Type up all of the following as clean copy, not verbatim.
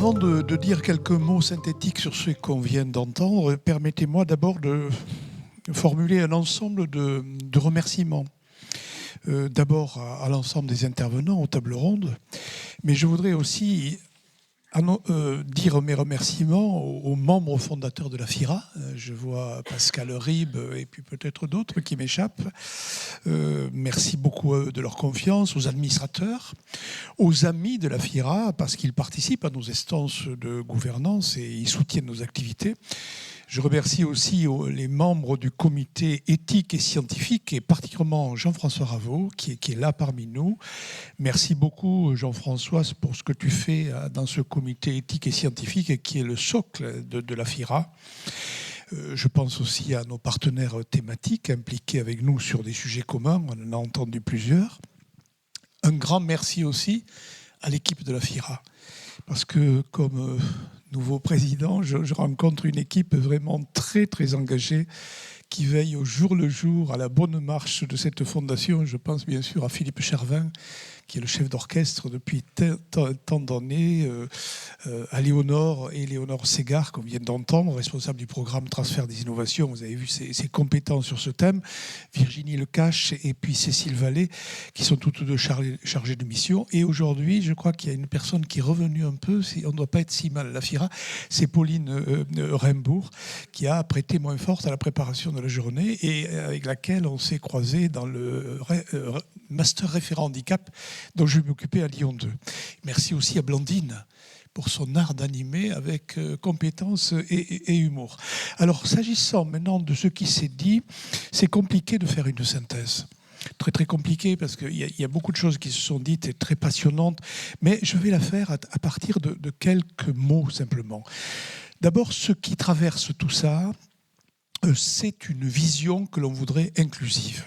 Avant de dire quelques mots synthétiques sur ce qu'on vient d'entendre, permettez-moi d'abord de formuler un ensemble de remerciements. D'abord à l'ensemble des intervenants aux tables rondes, mais je voudrais aussi dire mes remerciements aux membres fondateurs de la FIRA. Je vois Pascal Ribes et puis peut-être d'autres qui m'échappent. Merci beaucoup de leur confiance, aux administrateurs, aux amis de la FIRA, parce qu'ils participent à nos instances de gouvernance et ils soutiennent nos activités. Je remercie aussi les membres du comité éthique et scientifique, et particulièrement Jean-François Raveau, qui est là parmi nous. Merci beaucoup, Jean-François, pour ce que tu fais dans ce comité éthique et scientifique, qui est le socle de la FIRA. Je pense aussi à nos partenaires thématiques impliqués avec nous sur des sujets communs. On en a entendu plusieurs. Un grand merci aussi à l'équipe de la FIRA, parce que comme nouveau président, je rencontre une équipe vraiment très très engagée qui veille au jour le jour à la bonne marche de cette fondation. Je pense bien sûr à Philippe Chervin, qui est le chef d'orchestre depuis tant d'années, à Léonore Ségard, qu'on vient d'entendre, responsable du programme Transfert des innovations. Vous avez vu ses compétences sur ce thème. Virginie Lecache et puis Cécile Vallée, qui sont toutes deux chargées de mission. Et aujourd'hui, je crois qu'il y a une personne qui est revenue un peu, on ne doit pas être si mal à la FIRA, c'est Pauline Rimbourg, qui a prêté main forte à la préparation de la journée et avec laquelle on s'est croisé dans le master référent handicap dont je vais m'occuper à Lyon 2. Merci aussi à Blandine pour son art d'animer avec compétence et humour. Alors, s'agissant maintenant de ce qui s'est dit, c'est compliqué de faire une synthèse. Très très compliqué parce qu'il y a beaucoup de choses qui se sont dites et très passionnantes, mais je vais la faire à partir de quelques mots simplement. D'abord, ce qui traverse tout ça, c'est une vision que l'on voudrait inclusive.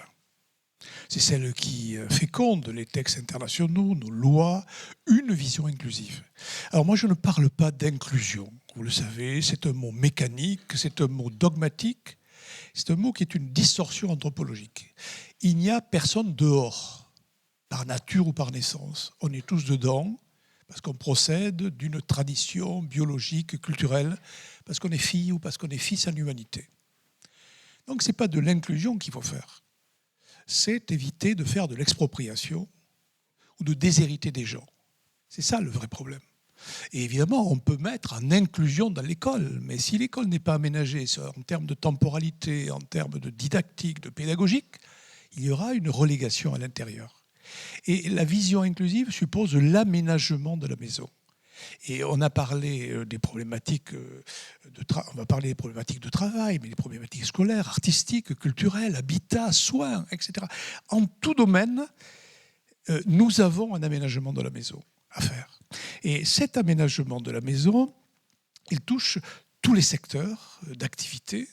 C'est celle qui féconde les textes internationaux, nos lois, une vision inclusive. Alors moi, je ne parle pas d'inclusion. Vous le savez, c'est un mot mécanique, c'est un mot dogmatique, c'est un mot qui est une distorsion anthropologique. Il n'y a personne dehors, par nature ou par naissance. On est tous dedans, parce qu'on procède d'une tradition biologique, culturelle, parce qu'on est fille ou parce qu'on est fils en humanité. Donc ce n'est pas de l'inclusion qu'il faut faire. C'est éviter de faire de l'expropriation ou de déshériter des gens. C'est ça le vrai problème. Et évidemment, on peut mettre en inclusion dans l'école, mais si l'école n'est pas aménagée en termes de temporalité, en termes de didactique, de pédagogique, il y aura une relégation à l'intérieur. Et la vision inclusive suppose l'aménagement de la maison. Et on a parlé des problématiques on va parler des problématiques de travail, mais des problématiques scolaires, artistiques, culturelles, habitat, soins, etc. En tout domaine, nous avons un aménagement de la maison à faire. Et cet aménagement de la maison, il touche tous les secteurs d'activité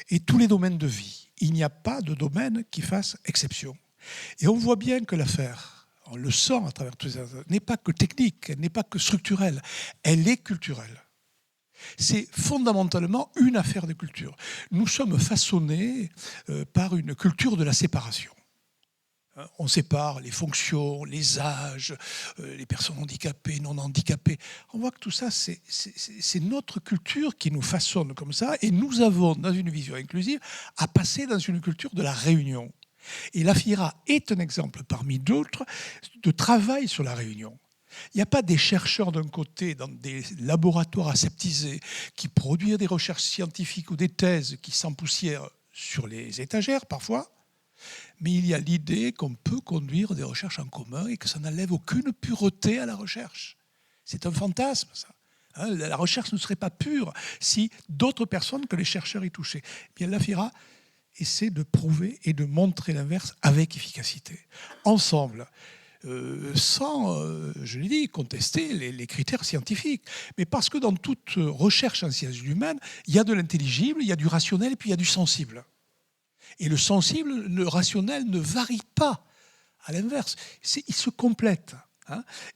et tous les domaines de vie. Il n'y a pas de domaine qui fasse exception. Et on voit bien que l'affaire, on le sent à travers tout ça, n'est pas que technique, elle n'est pas que structurelle, elle est culturelle. C'est fondamentalement une affaire de culture. Nous sommes façonnés par une culture de la séparation. On sépare les fonctions, les âges, les personnes handicapées, non handicapées. On voit que tout ça, c'est notre culture qui nous façonne comme ça, et nous avons, dans une vision inclusive, à passer dans une culture de la réunion. Et la FIRA est un exemple parmi d'autres de travail sur la réunion. Il n'y a pas des chercheurs d'un côté dans des laboratoires aseptisés qui produisent des recherches scientifiques ou des thèses qui s'empoussièrent sur les étagères parfois, mais il y a l'idée qu'on peut conduire des recherches en commun et que ça n'enlève aucune pureté à la recherche. C'est un fantasme, ça. La recherche ne serait pas pure si d'autres personnes que les chercheurs y touchaient. Bien, la FIRA essaie de prouver et de montrer l'inverse avec efficacité. Ensemble, sans, je l'ai dit, contester les critères scientifiques. Mais parce que dans toute recherche en sciences humaines, il y a de l'intelligible, il y a du rationnel et puis il y a du sensible. Et le sensible, le rationnel ne varie pas. À l'inverse, il se complète.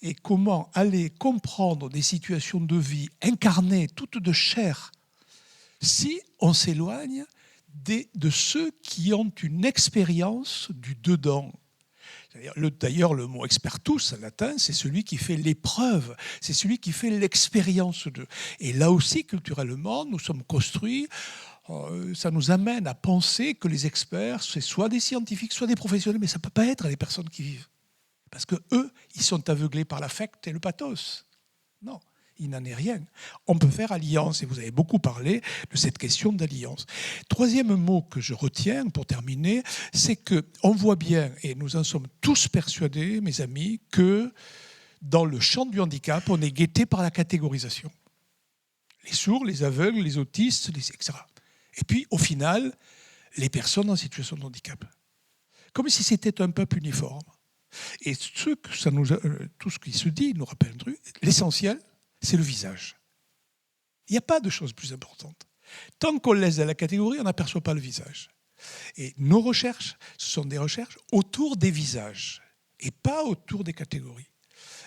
Et comment aller comprendre des situations de vie incarnées, toutes de chair, si on s'éloigne de ceux qui ont une expérience du dedans. D'ailleurs, le mot expertus en latin, c'est celui qui fait l'épreuve, c'est celui qui fait l'expérience de. Et là aussi, culturellement, nous sommes construits, ça nous amène à penser que les experts, c'est soit des scientifiques, soit des professionnels, mais ça ne peut pas être les personnes qui vivent. Parce que eux, ils sont aveuglés par l'affect et le pathos. Non, il n'en est rien. On peut faire alliance, et vous avez beaucoup parlé de cette question d'alliance. Troisième mot que je retiens pour terminer, c'est qu'on voit bien, et nous en sommes tous persuadés, mes amis, que dans le champ du handicap, on est guetté par la catégorisation. Les sourds, les aveugles, les autistes, etc. Et puis, au final, les personnes en situation de handicap. Comme si c'était un peuple uniforme. Et tout ce qui se dit nous rappelle un truc. L'essentiel, c'est le visage. Il n'y a pas de chose plus importante. Tant qu'on laisse à la catégorie, on n'aperçoit pas le visage. Et nos recherches, ce sont des recherches autour des visages et pas autour des catégories.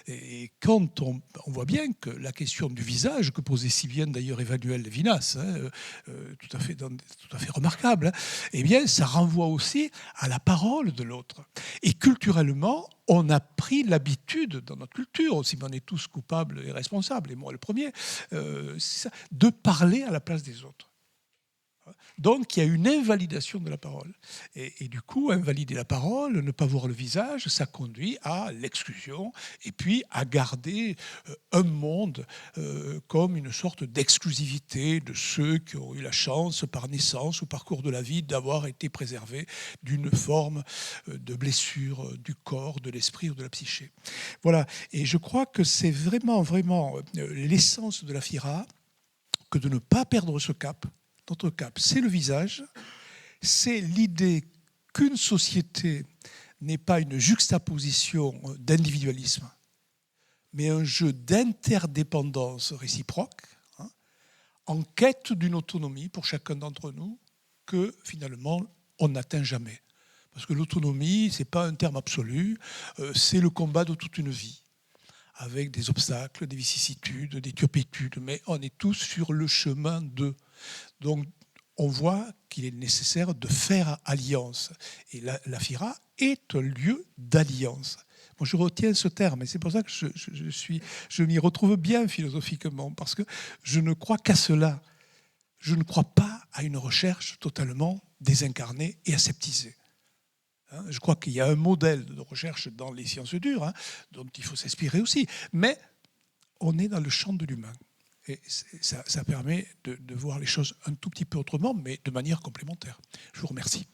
Et quand on voit bien que la question du visage, que posait si bien d'ailleurs Emmanuel Levinas, tout à fait remarquable, eh bien, ça renvoie aussi à la parole de l'autre. Et culturellement, on a pris l'habitude dans notre culture, aussi on est tous coupables et responsables, et moi le premier, de parler à la place des autres. Donc, il y a une invalidation de la parole. Et du coup, invalider la parole, ne pas voir le visage, ça conduit à l'exclusion et puis à garder un monde comme une sorte d'exclusivité de ceux qui ont eu la chance, par naissance ou par cours de la vie, d'avoir été préservés d'une forme de blessure du corps, de l'esprit ou de la psyché. Voilà. Et je crois que c'est vraiment, vraiment l'essence de la FIRA que de ne pas perdre ce cap. Notre cap, c'est le visage, c'est l'idée qu'une société n'est pas une juxtaposition d'individualisme, mais un jeu d'interdépendance réciproque, en quête d'une autonomie pour chacun d'entre nous que finalement on n'atteint jamais. Parce que l'autonomie, ce n'est pas un terme absolu, c'est le combat de toute une vie, avec des obstacles, des vicissitudes, des turpitudes, mais on est tous sur le chemin de. Donc, on voit qu'il est nécessaire de faire alliance. Et la FIRA est un lieu d'alliance. Moi, je retiens ce terme, et c'est pour ça que je m'y retrouve bien philosophiquement, parce que je ne crois qu'à cela. Je ne crois pas à une recherche totalement désincarnée et aseptisée. Je crois qu'il y a un modèle de recherche dans les sciences dures, dont il faut s'inspirer aussi, mais on est dans le champ de l'humain. Et ça permet de voir les choses un tout petit peu autrement, mais de manière complémentaire. Je vous remercie.